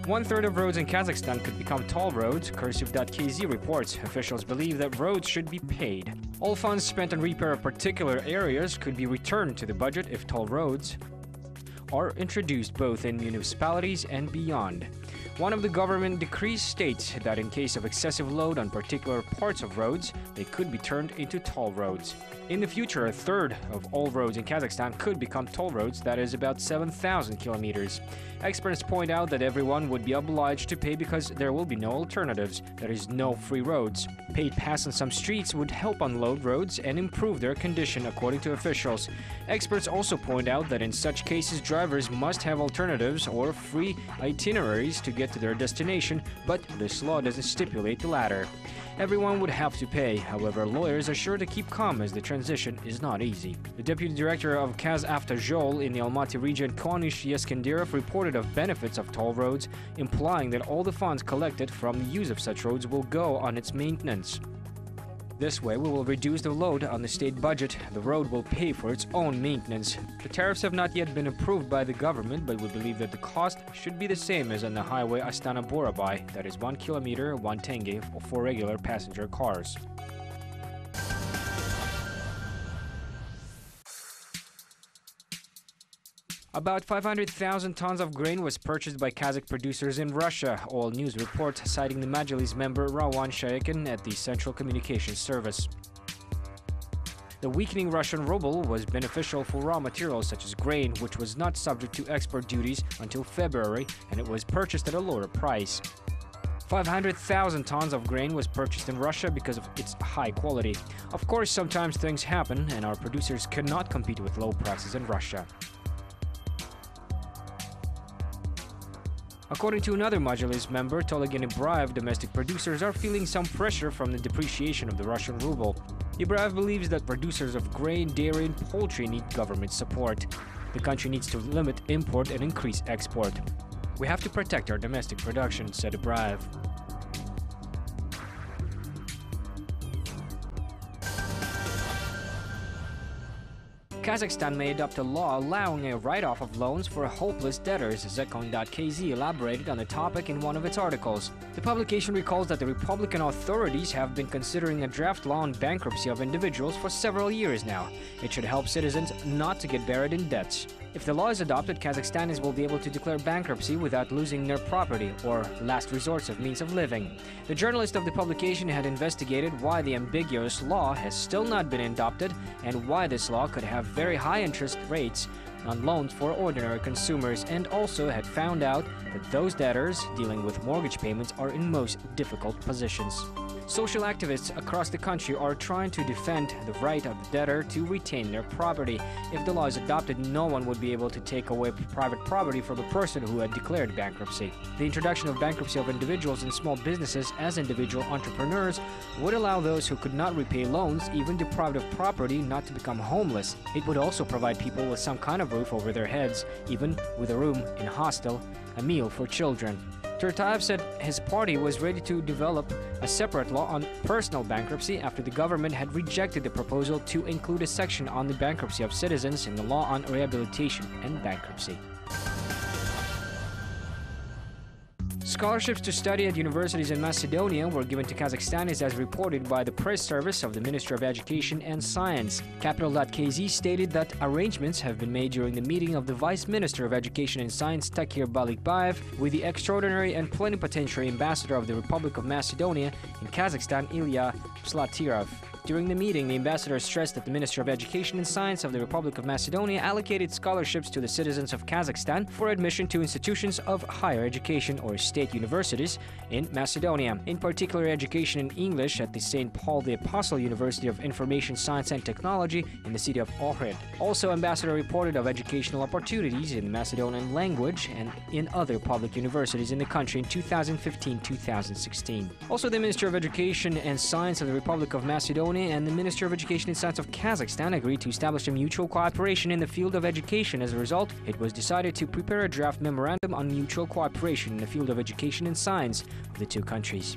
One-third of roads in Kazakhstan could become toll roads, Cursive.kz reports. Officials believe that roads should be paid. All funds spent on repair of particular areas could be returned to the budget if toll roads are introduced both in municipalities and beyond. One of the government decrees states that in case of excessive load on particular parts of roads, they could be turned into toll roads. In the future, a third of all roads in Kazakhstan could become toll roads, that is about 7,000 kilometers. Experts point out that everyone would be obliged to pay because there will be no alternatives, there is no free roads. Paid pass on some streets would help unload roads and improve their condition, according to officials. Experts also point out that in such cases, drivers must have alternatives or free itineraries to get to their destination, but this law doesn't stipulate the latter. Everyone would have to pay, however, lawyers are sure to keep calm as the transition is not easy. The deputy director of Kazakhstan Joly in the Almaty region, Konish Yeskendirov, reported of benefits of toll roads, implying that all the funds collected from the use of such roads will go on its maintenance. This way, we will reduce the load on the state budget. The road will pay for its own maintenance. The tariffs have not yet been approved by the government, but we believe that the cost should be the same as on the highway Astana-Borabai, that is 1 kilometer, 1 tenge for regular passenger cars. About 500,000 tons of grain was purchased by Kazakh producers in Russia, All News reports, citing the Majlis member Rawan Shayakin at the Central Communications Service. The weakening Russian ruble was beneficial for raw materials such as grain, which was not subject to export duties until February, and it was purchased at a lower price. 500,000 tons of grain was purchased in Russia because of its high quality. Of course, sometimes things happen, and our producers cannot compete with low prices in Russia. According to another Majlis member, Tolegin Ibraev, domestic producers are feeling some pressure from the depreciation of the Russian ruble. Ibraev believes that producers of grain, dairy and poultry need government support. The country needs to limit import and increase export. We have to protect our domestic production, said Ibraev. Kazakhstan may adopt a law allowing a write-off of loans for hopeless debtors, Zekon.kz elaborated on the topic in one of its articles. The publication recalls that the Republican authorities have been considering a draft law on bankruptcy of individuals for several years now. It should help citizens not to get buried in debts. If the law is adopted, Kazakhstanis will be able to declare bankruptcy without losing their property or last resorts of means of living. The journalist of the publication had investigated why the ambiguous law has still not been adopted and why this law could have very high interest rates on loans for ordinary consumers, and also had found out that those debtors dealing with mortgage payments are in most difficult positions. Social activists across the country are trying to defend the right of the debtor to retain their property. If the law is adopted, no one would be able to take away private property from a person who had declared bankruptcy. The introduction of bankruptcy of individuals and small businesses as individual entrepreneurs would allow those who could not repay loans, even deprived of property, not to become homeless. It would also provide people with some kind of roof over their heads, even with a room in a hostel, a meal for children. Turtayev said his party was ready to develop a separate law on personal bankruptcy after the government had rejected the proposal to include a section on the bankruptcy of citizens in the law on rehabilitation and bankruptcy. Scholarships to study at universities in Macedonia were given to Kazakhstanis as reported by the press service of the Ministry of Education and Science. Capital.kz stated that arrangements have been made during the meeting of the Vice Minister of Education and Science Takir Balikbayev with the extraordinary and plenipotentiary ambassador of the Republic of Macedonia in Kazakhstan, Ilya Slatirov. During the meeting, the ambassador stressed that the Ministry of Education and Science of the Republic of Macedonia allocated scholarships to the citizens of Kazakhstan for admission to institutions of higher education or state universities in Macedonia, in particular education in English at the St. Paul the Apostle University of Information Science and Technology in the city of Ohrid. Also, ambassador reported of educational opportunities in the Macedonian language and in other public universities in the country in 2015-2016. Also, the Ministry of Education and Science of the Republic of Macedonia and the Ministry of Education and Science of Kazakhstan agreed to establish a mutual cooperation in the field of education. As a result, it was decided to prepare a draft memorandum on mutual cooperation in the field of education and science of the two countries.